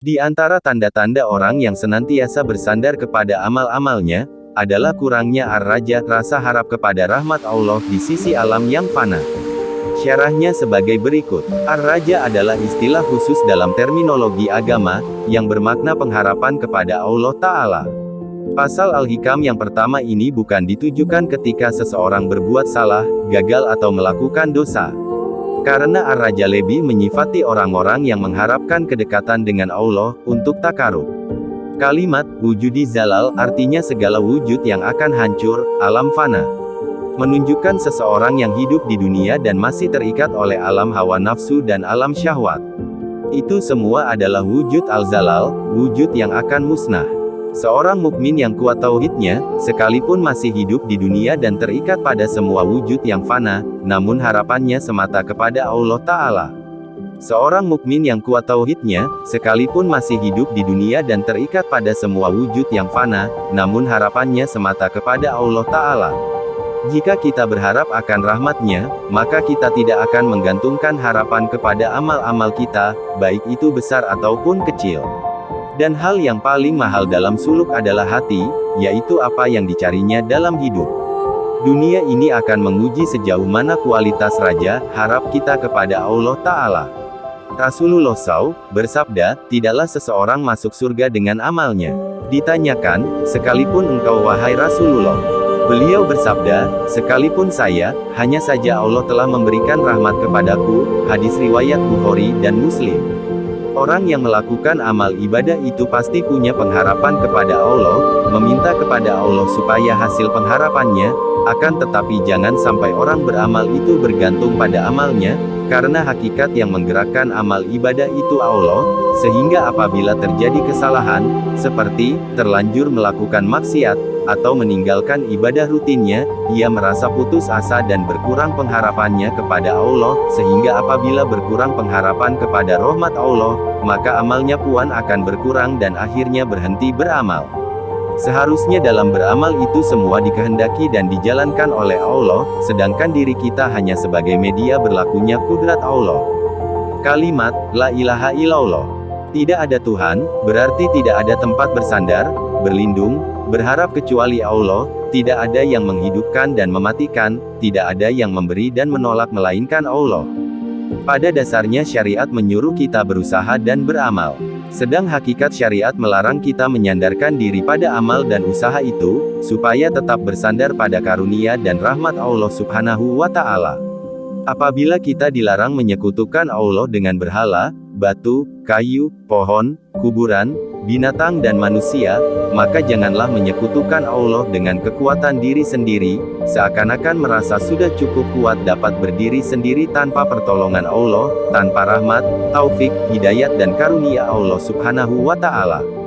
Di antara tanda-tanda orang yang senantiasa bersandar kepada amal-amalnya, adalah kurangnya ar-raja, rasa harap kepada rahmat Allah di sisi alam yang fana. Syarahnya sebagai berikut. Ar-raja adalah istilah khusus dalam terminologi agama, yang bermakna pengharapan kepada Allah Ta'ala. Pasal Al-Hikam yang pertama ini bukan ditujukan ketika seseorang berbuat salah, gagal atau melakukan dosa. Karena ar-raja lebih menyifati orang-orang yang mengharapkan kedekatan dengan Allah, untuk takarub. Kalimat, wujudi zalal, artinya segala wujud yang akan hancur, alam fana. Menunjukkan seseorang yang hidup di dunia dan masih terikat oleh alam hawa nafsu dan alam syahwat. Itu semua adalah wujud al-zalal, wujud yang akan musnah. Seorang mukmin yang kuat tauhidnya, sekalipun masih hidup di dunia dan terikat pada semua wujud yang fana, namun harapannya semata kepada Allah Ta'ala. Seorang mukmin yang kuat tauhidnya, sekalipun masih hidup di dunia dan terikat pada semua wujud yang fana, namun harapannya semata kepada Allah Ta'ala. Jika kita berharap akan rahmatnya, maka kita tidak akan menggantungkan harapan kepada amal-amal kita, baik itu besar ataupun kecil. Dan hal yang paling mahal dalam suluk adalah hati, yaitu apa yang dicarinya dalam hidup. Dunia ini akan menguji sejauh mana kualitas raja, harap kita kepada Allah Ta'ala. Rasulullah SAW bersabda, tidaklah seseorang masuk surga dengan amalnya. Ditanyakan, sekalipun engkau wahai Rasulullah. Beliau bersabda, sekalipun saya, hanya saja Allah telah memberikan rahmat kepadaku, hadis riwayat Bukhari dan Muslim. Orang yang melakukan amal ibadah itu pasti punya pengharapan kepada Allah, meminta kepada Allah supaya hasil pengharapannya, akan tetapi jangan sampai orang beramal itu bergantung pada amalnya, karena hakikat yang menggerakkan amal ibadah itu Allah, sehingga apabila terjadi kesalahan, seperti terlanjur melakukan maksiat, atau meninggalkan ibadah rutinnya, ia merasa putus asa dan berkurang pengharapannya kepada Allah, sehingga apabila berkurang pengharapan kepada rahmat Allah, maka amalnya pun akan berkurang dan akhirnya berhenti beramal. Seharusnya dalam beramal itu semua dikehendaki dan dijalankan oleh Allah, sedangkan diri kita hanya sebagai media berlakunya kudrat Allah. Kalimat, la ilaha illallah. Tidak ada Tuhan, berarti tidak ada tempat bersandar, berlindung, berharap kecuali Allah, tidak ada yang menghidupkan dan mematikan, tidak ada yang memberi dan menolak melainkan Allah. Pada dasarnya syariat menyuruh kita berusaha dan beramal. Sedang hakikat syariat melarang kita menyandarkan diri pada amal dan usaha itu, supaya tetap bersandar pada karunia dan rahmat Allah Subhanahu wa Ta'ala. Apabila kita dilarang menyekutukan Allah dengan berhala, batu, kayu, pohon, kuburan, binatang dan manusia, maka janganlah menyekutukan Allah dengan kekuatan diri sendiri, seakan-akan merasa sudah cukup kuat dapat berdiri sendiri tanpa pertolongan Allah, tanpa rahmat, taufik, hidayat dan karunia Allah Subhanahu wa Ta'ala.